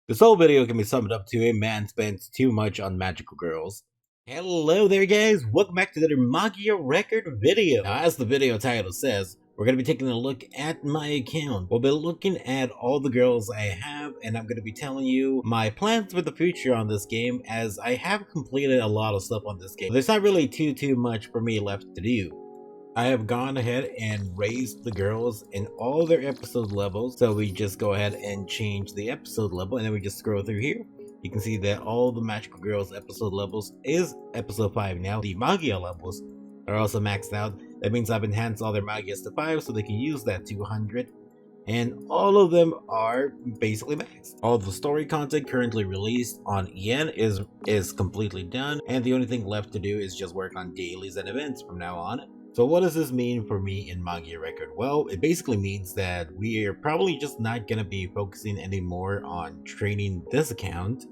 This whole video can be summed up to a man spends too much on magical girls. Hello there guys, welcome back to another Magia Record video. Now as the video title says, we're going to be taking a look at my account. We'll be looking at all the girls I have, and I'm going to be telling you my plans for the future on this game, as I have completed a lot of stuff on this game. There's not really too much for me left to do. I have gone ahead and raised the girls in all their episode levels, so we just go ahead and change the episode level, and then we just scroll through here. You can see that all the magical girls episode levels is episode 5 now. The Magia levels are also maxed out. That means I've enhanced all their Magias to 5 so they can use that 200. And all of them are basically maxed. All the story content currently released on EN is completely done, and the only thing left to do is just work on dailies and events from now on. So what does this mean for me in Magia Record? Well, it basically means that we are probably just not going to be focusing anymore on training this account.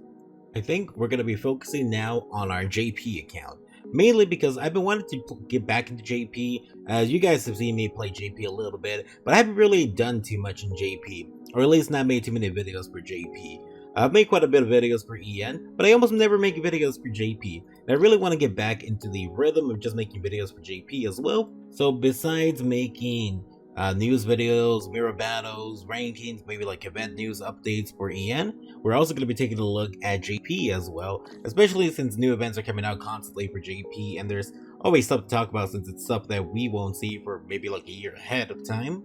I think we're going to be focusing now on our JP account. Mainly because I've been wanting to get back into JP, as you guys have seen me play JP a little bit, but I haven't really done too much in JP, or at least not made too many videos for JP. I've made quite a bit of videos for EN, but I almost never make videos for JP. And I really want to get back into the rhythm of just making videos for JP as well. So besides making news videos, mirror battles, rankings, maybe like event news updates for EN, we're also going to be taking a look at JP as well, especially since new events are coming out constantly for JP, and there's always stuff to talk about since it's stuff that we won't see for maybe like a year ahead of time.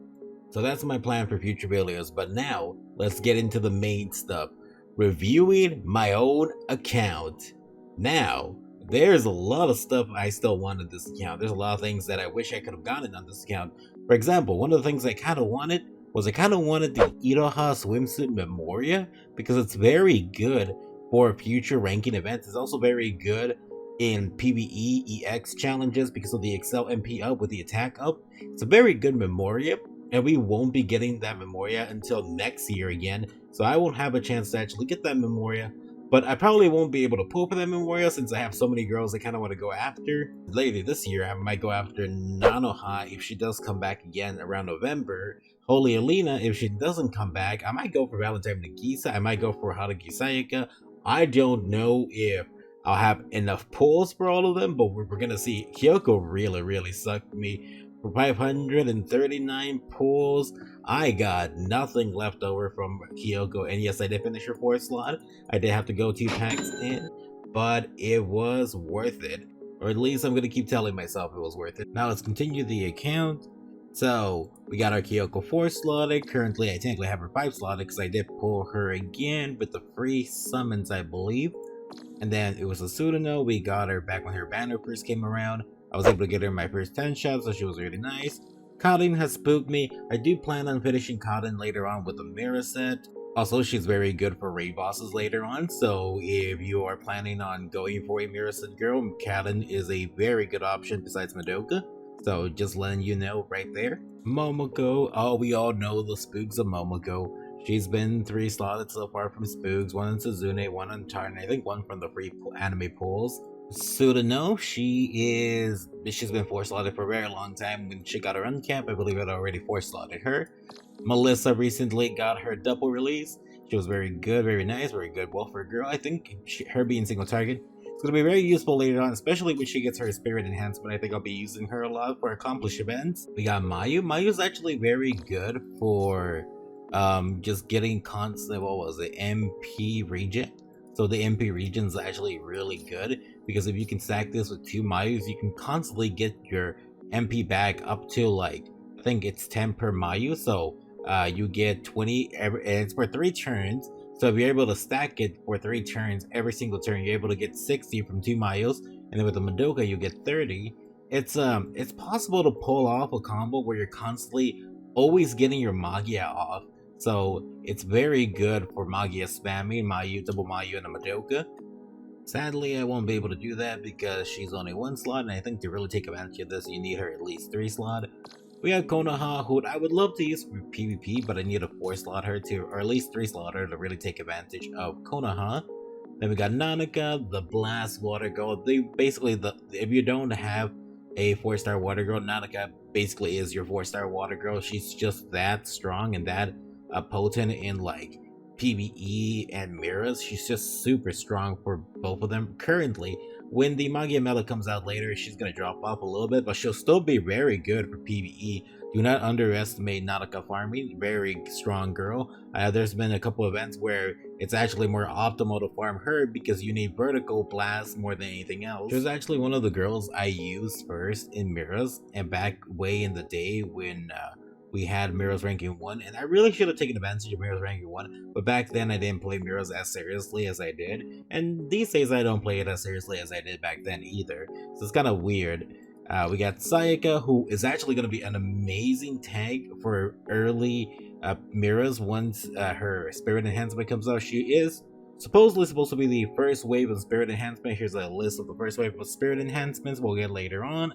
So that's my plan for future videos, but now let's get into the main stuff. Reviewing my own account. Now, there's a lot of stuff I still want on this account. There's a lot of things that I wish I could have gotten on this account. For example, one of the things I kind of wanted was the Iroha swimsuit Memoria, because it's very good for future ranking events. It's also very good in PvE EX challenges because of the Excel MP up with the attack up. It's a very good Memoria, and we won't be getting that Memoria until next year again, so I won't have a chance to actually get that Memoria. But I probably won't be able to pull for that Memoria since I have so many girls I kind of want to go after. Later this year, I might go after Nanoha if she does come back again around November. Holy Alina, if she doesn't come back, I might go for Valentine Nagisa. I might go for Haruki Sayaka. I don't know if I'll have enough pulls for all of them, but we're gonna see. Kyoko really sucked me. For 539 pulls, I got nothing left over from Kyoko, and yes, I did finish her 4th slot. I did have to go 2 packs in, but it was worth it. Or at least I'm going to keep telling myself it was worth it. Now let's continue the account. So, we got our Kyoko 4 slotted. Currently, I technically have her 5 slotted because I did pull her again with the free summons, I believe. And then it was a Sudano. We got her back when her banner first came around. I was able to get her my first 10 shots, so she was really nice. Cotton has spooked me. I do plan on finishing Cotton later on with a mirror set. Also, she's very good for raid bosses later on, so if you are planning on going for a mirror set girl, Cotton is a very good option besides Madoka. So just letting you know right there. Momoko, oh, we all know the spooks of Momoko. She's been 3 slotted so far from spooks, 1 on Suzune, 1 on Tarn, I think 1 from the free anime pulls. Sudano, she's been 4 slotted for a very long time. When she got her uncap, I believe I'd already 4 slotted her. Melissa recently got her double release. She was very good, very nice, very good welfare girl. I think her being single target is going to be very useful later on, especially when she gets her spirit enhancement. I think I'll be using her a lot for accomplish events. We got Mayu. Mayu's actually very good for just getting constant, what was it, MP region. So the MP region is actually really good, because if you can stack this with 2 Mayus, you can constantly get your MP back up to, like, I think it's 10 per Mayu, so you get 20, and it's for 3 turns, so if you're able to stack it for 3 turns, every single turn, you're able to get 60 from 2 Mayus, and then with the Madoka, you get 30. It's possible to pull off a combo where you're constantly always getting your Magia off. So it's very good for Magia spamming, Mayu, double Mayu, and a Madoka. Sadly, I won't be able to do that because she's only 1 slot, and I think to really take advantage of this, you need her at least 3 slot. We have Konoha, who I would love to use for PvP, but I need a 4 slot her to, or at least 3 slot her to really take advantage of Konoha. Then we got Nanaka, the Blast Water Girl. They basically, if you don't have a 4-star Water Girl, Nanaka basically is your 4-star Water Girl. She's just that strong and that potent in like PvE and mirrors. She's just super strong for both of them. Currently, when the Magia Meta comes out later, she's going to drop off a little bit, but she'll still be very good for PvE. Do not underestimate Nanaka farming. Very strong girl. There's been a couple events where it's actually more optimal to farm her because you need vertical blast more than anything else. She was actually one of the girls I used first in Mirrors, and back way in the day when we had Mirrors ranking 1, and I really should have taken advantage of Mirrors ranking 1, but back then I didn't play Mirrors as seriously as I did, and these days I don't play it as seriously as I did back then either, so it's kind of weird. We got Sayaka, who is actually going to be an amazing tank for early Mirrors once her Spirit Enhancement comes out. She is supposedly supposed to be the first wave of Spirit Enhancement. Here's a list of the first wave of Spirit Enhancements we'll get later on.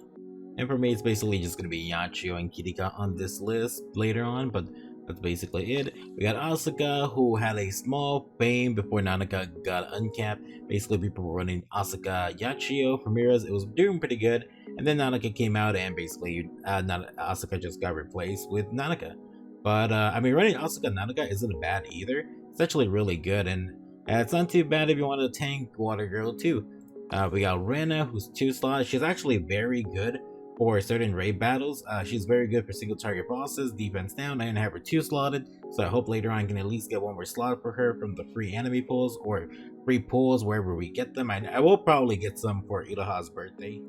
And for me, it's basically just going to be Yachio and Kirika on this list later on, but that's basically it. We got Asuka, who had a small fame before Nanaka got uncapped. Basically, people were running Asuka Yachio for Mirrors. It was doing pretty good. And then Nanaka came out and basically Asuka just got replaced with Nanaka. But I mean, running Asuka Nanaka isn't bad either. It's actually really good, and it's not too bad if you want to tank Water Girl too. We got Rena, who's 2-slot. She's actually very good for certain raid battles. She's very good for single target bosses, defense down. I didn't have her 2-slotted, so I hope later on I can at least get one more slot for her from the free enemy pulls or free pulls wherever we get them. I will probably get some for Iroha's birthday.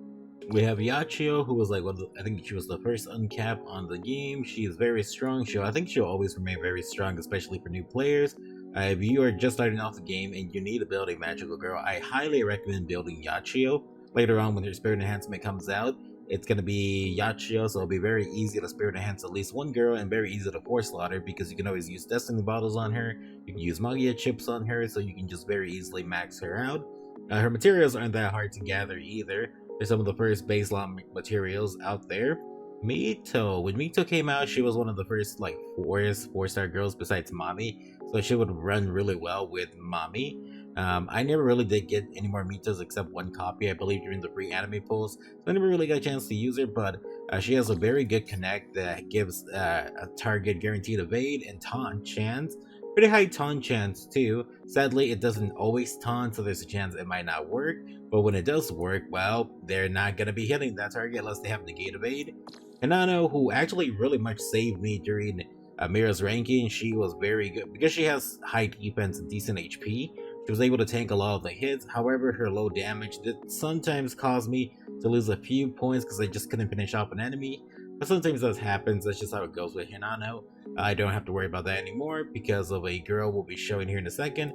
We have Yachio, who was like I think she was the first uncap on the game. She is very strong. I think she'll always remain very strong, especially for new players. If you are just starting off the game and you need to build a magical girl, I highly recommend building Yachio. Later on when her Spirit Enhancement comes out, it's going to be Yachio, so it'll be very easy to Spirit Enhance at least one girl and very easy to 4-slot her because you can always use Destiny bottles on her, you can use Magia chips on her, so you can just very easily max her out. Her materials aren't that hard to gather either. They're some of the first baseline materials out there. Mito. When Mito came out, she was one of the first like 4-star girls besides Mami, so she would run really well with Mami. I never really did get any more Mitos except one copy, I believe, during the free anime pulls, so I never really got a chance to use her, but she has a very good connect that gives a target guaranteed evade and taunt chance. Pretty high taunt chance too. Sadly, it doesn't always taunt, so there's a chance it might not work, but when it does work, well, they're not going to be hitting that target unless they have negate evade. Hanano, who actually really much saved me during Mira's ranking, she was very good because she has high defense and decent HP. She was able to tank a lot of the hits. However, her low damage did sometimes cause me to lose a few points because I just couldn't finish off an enemy. But sometimes that happens. That's just how it goes with Hinano. I don't have to worry about that anymore because of a girl we'll be showing here in a second.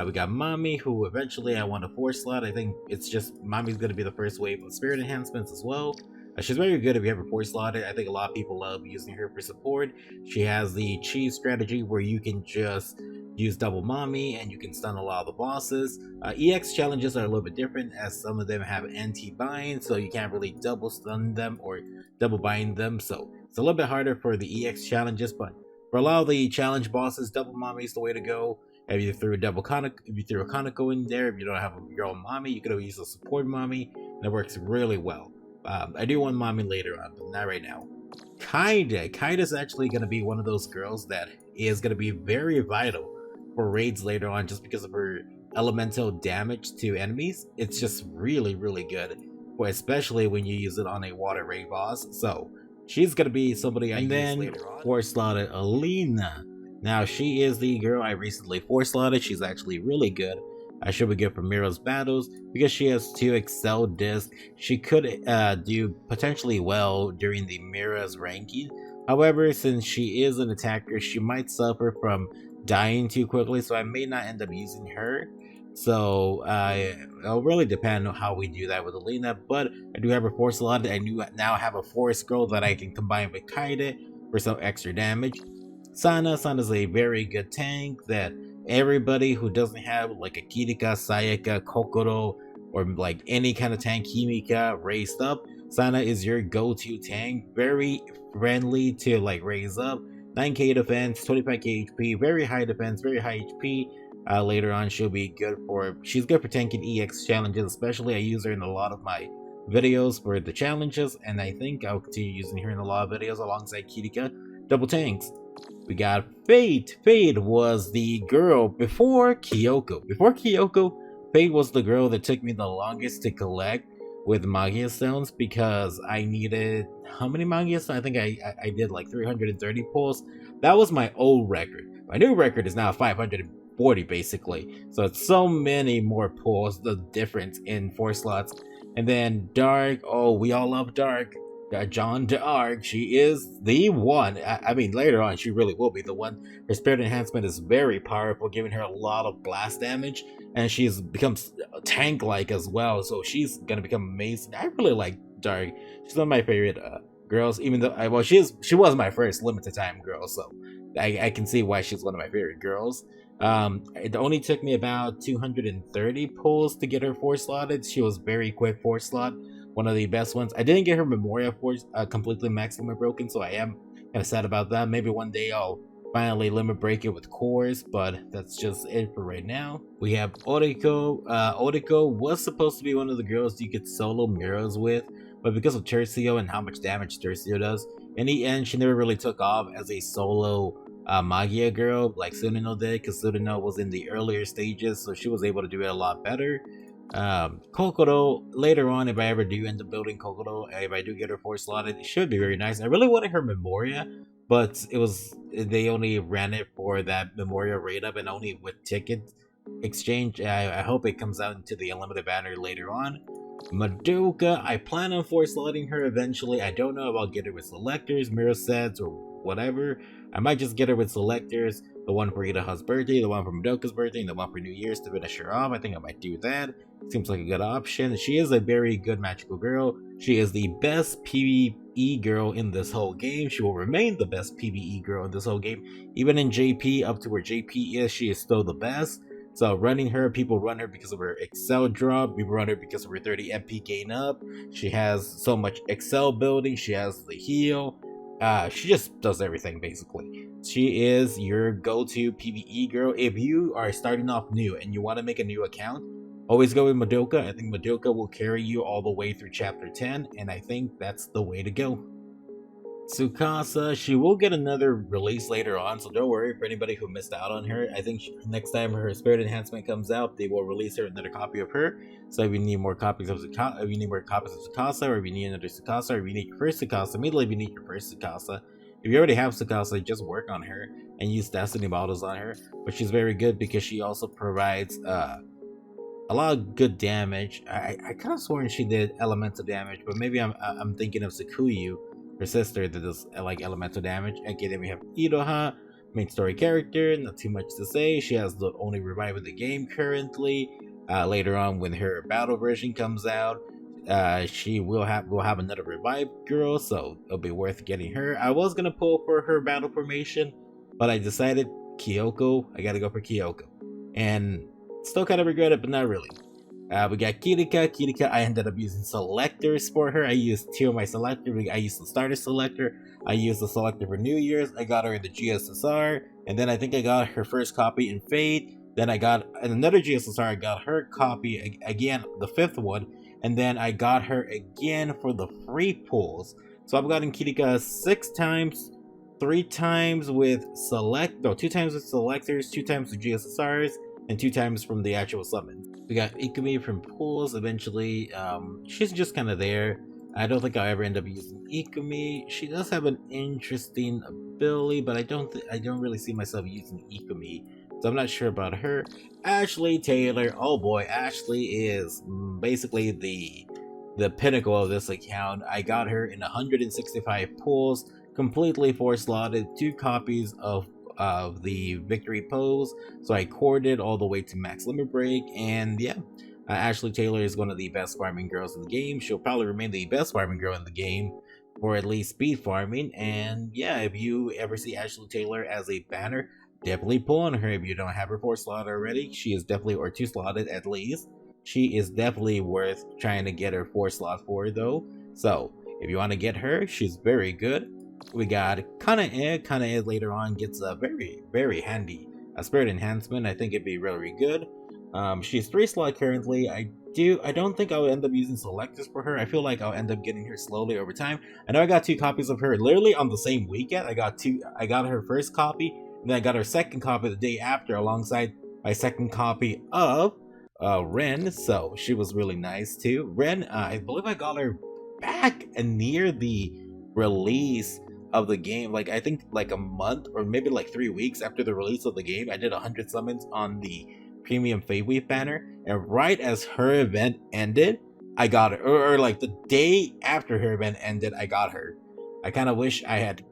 We got Mami, who eventually I want to 4-slot. I think it's just Mami's going to be the first wave of Spirit Enhancements as well. She's very good if you ever 4-slotted. I think a lot of people love using her for support. She has the cheese strategy where you can just use double Mami and you can stun a lot of the bosses. EX challenges are a little bit different as some of them have anti-bind, so you can't really double stun them or double bind them, so it's a little bit harder for the EX challenges, but for a lot of the challenge bosses, double Mami is the way to go. If you threw a Kaneko in there, if you don't have your own Mami, you could use a support Mami, and it works really well. I do want Mami later on, but not right now. Kaida's actually going to be one of those girls that is going to be very vital for raids later on just because of her elemental damage to enemies. It's just really, really good, especially when you use it on a water raid boss. So she's going to be somebody I use later on. 4-slotted Alina. Now she is the girl I recently 4-slotted. She's actually really good. She'll be good for Mira's battles because she has 2 Excel discs. She could do potentially well during the Mira's ranking. However, since she is an attacker, she might suffer from dying too quickly, so I may not end up using her. So it'll really depend on how we do that with Alina, but I do have her 4-slotted. I do now have a forest scroll that I can combine with Kaide for some extra damage. Sana's a very good tank that everybody who doesn't have like a Kirika, Sayaka, Kokoro, or like any kind of tank, Himika raised up, Sana is your go-to tank. Very friendly to like raise up. 9k defense, 25k HP, very high defense, very high HP. Later on, she's good for tanking EX challenges, especially I use her in a lot of my videos for the challenges, and I think I'll continue using her in a lot of videos alongside Kirika double tanks. We got Fate. Fate was the girl before Kyoko. Before Kyoko, Fate was the girl that took me the longest to collect with Magia Stones because I needed how many Magia Stones? I think I did like 330 pulls. That was my old record. My new record is now 540 basically. So it's so many more pulls, the difference in 4 slots. And then Dark, oh, we all love Dark. John d'Arc, she is the one. I mean, later on, she really will be the one. Her spirit enhancement is very powerful, giving her a lot of blast damage, and she's becomes tank-like as well. So she's gonna become amazing. I really like Dark. She's one of my favorite girls. Even though, well, she was my first limited time girl, so I can see why she's one of my favorite girls. It only took me about 230 pulls to get her 4-slotted. She was very quick 4-slot. One of the best ones. I didn't get her Memoria force completely max limit broken, so I am kind of sad about that. Maybe one day I'll finally limit break it with cores, but that's just it for right now. We have Oriko. Oriko was supposed to be one of the girls you could solo mirrors with, but because of Tercio and how much damage Tercio does, in the end, she never really took off as a solo Magia girl like Tsuruno did, because Tsuruno was in the earlier stages, so she was able to do it a lot better. Kokoro, later on, if I ever do end up building Kokoro, if I do get her 4-slotted, it should be very nice. I really wanted her Memoria, but they only ran it for that Memoria rate up and only with ticket exchange. I hope it comes out into the unlimited banner later on. Madoka, I plan on 4-slotting her eventually. I don't know if I'll get her with selectors, mirror sets, or whatever. I might just get her with selectors, the one for Idaha's birthday, the one for Madoka's birthday, and the one for New Year's to finish her off. I think I might do that. Seems like a good option. She is a very good magical girl. She is the best PvE girl in this whole game. She will remain the best PvE girl in this whole game. Even in JP, up to where JP is, she is still the best. So running her, people run her because of her Excel drop. People run her because of her 30 MP gain up. She has so much Excel building. She has the heal. She just does everything basically. She is your go-to PvE girl. If you are starting off new and you want to make a new account, always go with Madoka. I think Madoka will carry you all the way through chapter 10, and I think that's the way to go. Tsukasa, she will get another release later on, so don't worry for anybody who missed out on her. I think next time her spirit enhancement comes out, they will release her another copy of her. So if you need more copies of Tsukasa, if you need more copies of Tsukasa, or if you need another Tsukasa, or if you need your first Tsukasa, immediately if you need your first Tsukasa. If you already have Tsukasa, just work on her and use Destiny models on her. But she's very good because she also provides a lot of good damage. I kind of sworn she did elemental damage, but maybe I'm thinking of Sakuyu, her sister, that does like elemental damage. Okay, then we have Iroha, main story character, not too much to say. She has the only revive in the game currently. Later on, when her battle version comes out, she will have another revive girl, so it'll be worth getting her. I was gonna pull for her battle formation, but I decided Kyoko. I gotta go for Kyoko, and still kind of regret it, but not really. We got Kirika. Kirika, I ended up using selectors for her. I used 2 of my selectors. I used the starter selector. I used the selector for New Year's. I got her in the GSSR. And then I think I got her first copy in Fate. Then I got another GSSR. I got her copy again, the 5th one. And then I got her again for the free pulls. So I've gotten Kirika 6 times. 3 times with 2 times with selectors, 2 times with GSSRs, and 2 times from the actual summon. We got Ikumi from pools eventually. She's just kind of there. I don't think I'll ever end up using Ikumi. She does have an interesting ability, but I don't really see myself using Ikumi, so I'm not sure about her. Ashley Taylor. Oh boy, Ashley is basically the pinnacle of this account. I got her in 165 pulls, completely 4-slotted, 2 copies of the victory pose, so I cored it all the way to max limit break. And yeah, Ashley Taylor is one of the best farming girls in the game. She'll probably remain the best farming girl in the game for at least speed farming. And yeah, if you ever see Ashley Taylor as a banner, definitely pull on her. If you don't have her 4-slot already, she is definitely, or 2-slotted at least, she is definitely worth trying to get her 4-slot for though. So if you want to get her, she's very good. We got Kanae. Kanae later on gets a very handy spirit enhancement. I think it'd be really good. She's 3-slot currently. I I don't think I'll end up using selectors for her. I feel like I'll end up getting her slowly over time. I know I got 2 copies of her literally on the same weekend. I got her first copy, and then I got her second copy the day after, alongside my second copy of Ren. So she was really nice too. Ren, I believe I got her back near the release of the game. Like, I think like a month or maybe like 3 weeks after the release of the game, I did 100 summons on the premium Feyweave banner, and right as her event ended, I got her. Or like the day after her event ended, I got her. I kind of wish I had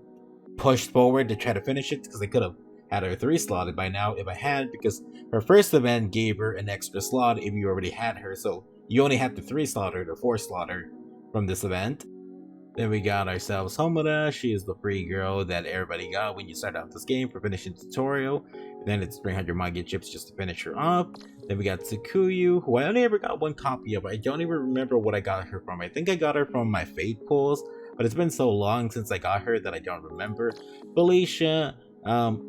pushed forward to try to finish it, because I could have had her 3 slotted by now if I had, because her first event gave her an extra slot if you already had her, so you only have to 3 slot her or 4 slot her from this event. Then we got ourselves Homura. She is the free girl that everybody got when you start out this game for finishing the tutorial. And then it's 300 Magia chips just to finish her up. Then we got Tsukuyu, who I only ever got 1 copy of. I don't even remember what I got her from. I think I got her from my Fate pools, but it's been so long since I got her that I don't remember. Felicia,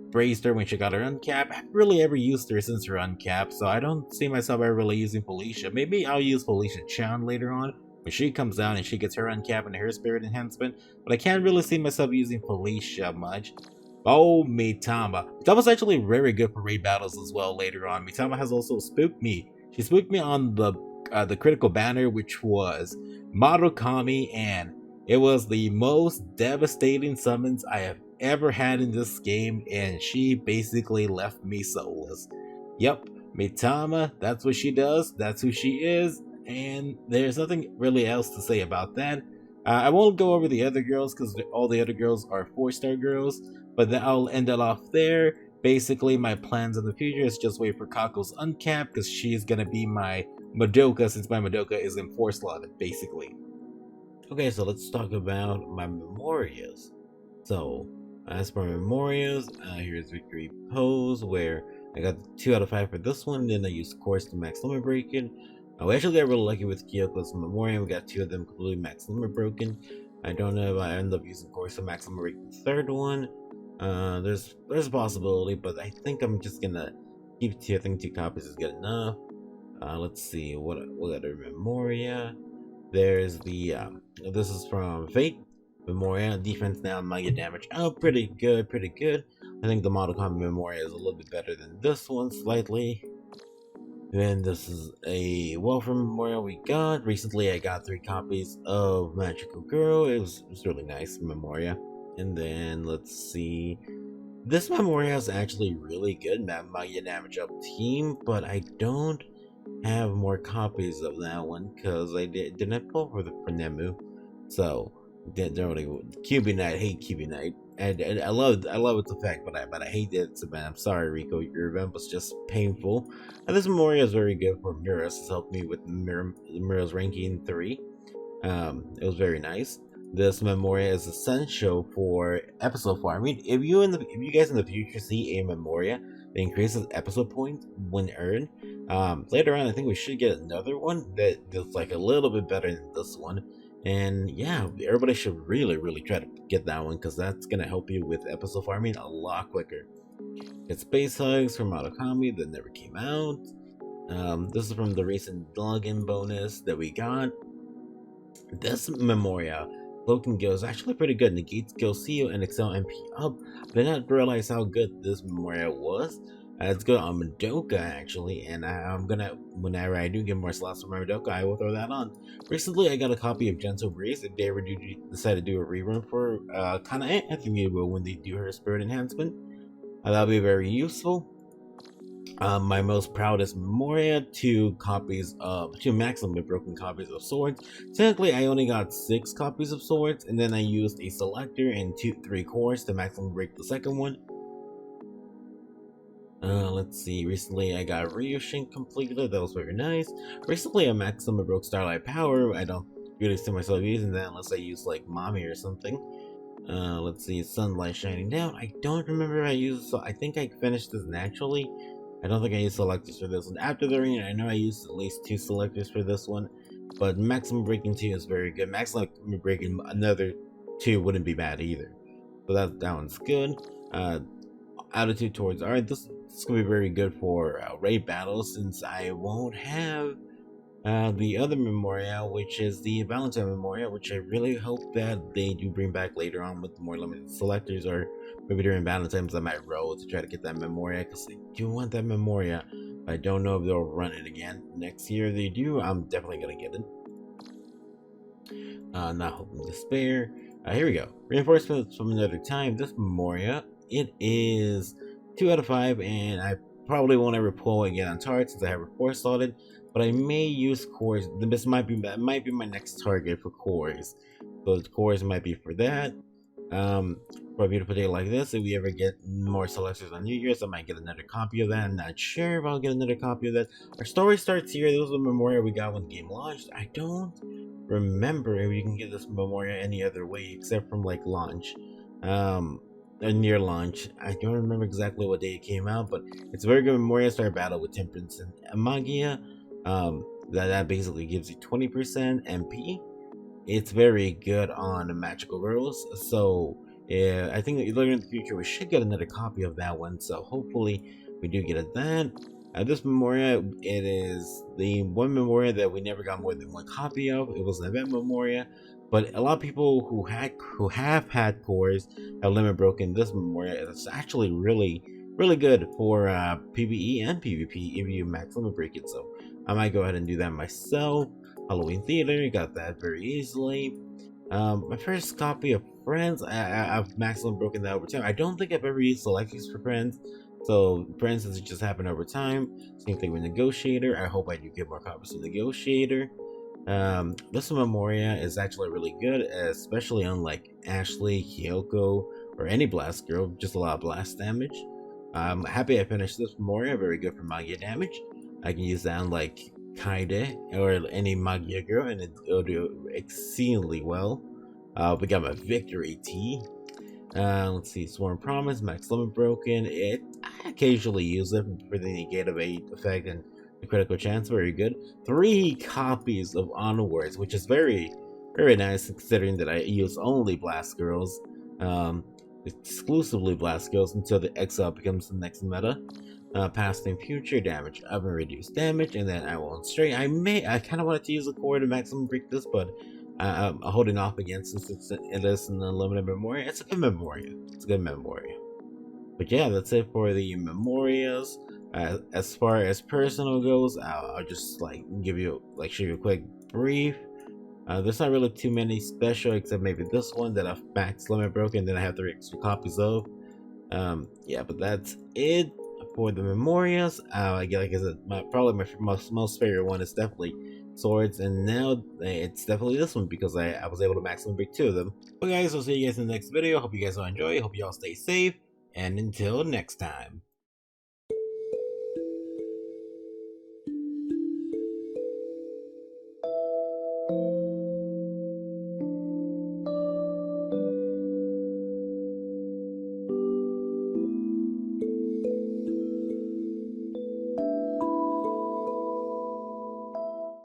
praised her when she got her uncap. I haven't really ever used her since her uncap, so I don't see myself ever really using Felicia. Maybe I'll use Felicia Chan later on, when she comes down and she gets her uncap and her spirit enhancement, but I can't really see myself using Felicia much. Oh, Mitama. Mitama's actually very good for raid battles as well later on. Mitama has also spooked me. She spooked me on the critical banner, which was Madokami, and it was the most devastating summons I have ever had in this game, and she basically left me soulless. Yep, Mitama, that's what she does, that's who she is, and there's nothing really else to say about that. I won't go over the other girls because all the other girls are 4-star girls, but then I'll end it off there. Basically, my plans in the future is just wait for Kako's uncap, because she's gonna be my Madoka, since my Madoka is in 4 slotted, basically. Okay, so let's talk about my Memorias. So, as for Memorias, here's Victory Pose, where I got 2 out of 5 for this one, then I used Course to max limit break it. We actually got really lucky with Kyoko's Memoria. We got 2 of them completely max limit broken. I don't know if I end up using Course to max limit break the 3rd one. There's a possibility, but I think I'm just gonna keep 2. I think 2 copies is good enough. Let's see what other Memoria. There's the this is from Fate. Memoria, defense down, Magia damage. Oh, pretty good, pretty good. I think the Madokami Memoria is a little bit better than this one, slightly. Then this is a Welfare Memorial we got. Recently I got 3 copies of Magical Girl. It was really nice Memoria. And then let's see. This Memoria is actually really good, Magia damage up team, but I don't have more copies of that one because I didn't pull for the Nemu. So don't really QB Knight, hate QB Knight. And I love its effect, but I hate it. So man, I'm sorry, Rico. Your event was just painful. And this Memoria is very good for Miras. It's helped me with Miras ranking 3. It was very nice. This Memoria is essential for episode farming. If you guys in the future see a Memoria that increases episode points when earned, later on I think we should get another one that's like a little bit better than this one. And yeah, everybody should really try to get that one, because that's gonna help you with episode farming a lot quicker. Get Space Hugs from Madokami that never came out. This is from the recent login bonus that we got. This Memoria, Cloaking Gil, is actually pretty good. Negates Gil Seal and Excel MP up. I did not realize how good this Memoria was. It's good on Madoka actually, and I'm gonna, whenever I do get more slots for my Madoka, I will throw that on. Recently, I got a copy of Gentle Breeze. If they ever decide to do a rerun for Kana, I think they will when they do her spirit enhancement. That'll be very useful. My most proudest Memoria, 2 maximum broken copies of Swords. Technically, I only got 6 copies of Swords, and then I used a Selector and 3 cores to maximum break the second one. Let's see, recently I got Ryushin completed, that was very nice. Recently I maximum broke Starlight Power. I don't really see myself using that unless I use like Mommy or something. Let's see, Sunlight Shining Down. I don't remember if I used, so I think I finished this naturally. I don't think I used selectors for this one. After the arena, I know I used at least 2 selectors for this one, but maximum breaking 2 is very good. Maximum breaking another 2 wouldn't be bad either. So that one's good. Attitude towards art. This is gonna be very good for raid battles, since I won't have The other Memoria, which is the Valentine Memoria, which I really hope that they do bring back later on with more limited selectors, or maybe during Valentine's I might roll to try to get that Memoria, because I do want that Memoria. I don't know if they'll run it again next year. If they do, I'm definitely gonna get it. Not hoping to despair. Here we go. Reinforcements from another time. This Memoria, it is 2 out of 5, and I probably won't ever pull again on target since I have report slotted. But I may use cores. This might be my next target for cores. So the cores might be for that. For a beautiful day like this, if we ever get more selectors on New Year's, I might get another copy of that. I'm not sure if I'll get another copy of that. Our story starts here. This was a Memoria we got when the game launched. I don't remember if you can get this Memoria any other way except from like launch. Near launch. I don't remember exactly what day it came out, but it's a very good Memoria. Start battle with Temperance and Magia. That basically gives you 20% MP. It's very good on magical girls, so yeah, I think that later in the future we should get another copy of that one, so hopefully we do get that. This Memoria, it is the one Memoria that we never got more than one copy of. It was an event Memoria, but a lot of people who have had cores have limit broken this Memoria. It's actually really good for PvE and PvP if you max limit break it, so I might go ahead and do that myself. Halloween Theater, got that very easily. My first copy of Friends, I've maximum broken that over time. I don't think I've ever used selections for Friends, so Friends has just happened over time. Same thing with Negotiator. I hope I do get more copies of Negotiator. This Memoria is actually really good, especially on like Ashley, Kyoko, or any blast girl, just a lot of blast damage. I'm happy I finished this Memoria, very good for Magia damage. I can use that on like Kaide or any Magia girl, and it'll do exceedingly well. We got my victory T. Let's see, Sworn Promise, Max Limit Broken. I occasionally use it for the negate of 8 effect and the critical chance, very good. 3 copies of Onwards, which is very nice considering that I use only Blast Girls. Exclusively Blast Girls until the Exile becomes the next meta. Past and future damage, oven reduced damage, and then I won't stray. I kind of wanted to use a core to maximum break this, but I'm holding off again since it is an unlimited Memoria. It's a good Memoria. It's a good Memoria. But yeah, that's it for the Memorias. As far as personal goes, I'll just like show you a quick brief. There's not really too many special, except maybe this one that I've max limit broken, then I have 3 extra copies of. Yeah, but that's it for the Memorias. Like I said, probably my most favorite one is definitely Swords, and now it's definitely this one because I was able to maximum break 2 of them. But guys, I'll see you guys in the next video. Hope you guys all enjoy. Hope you all stay safe, and until next time.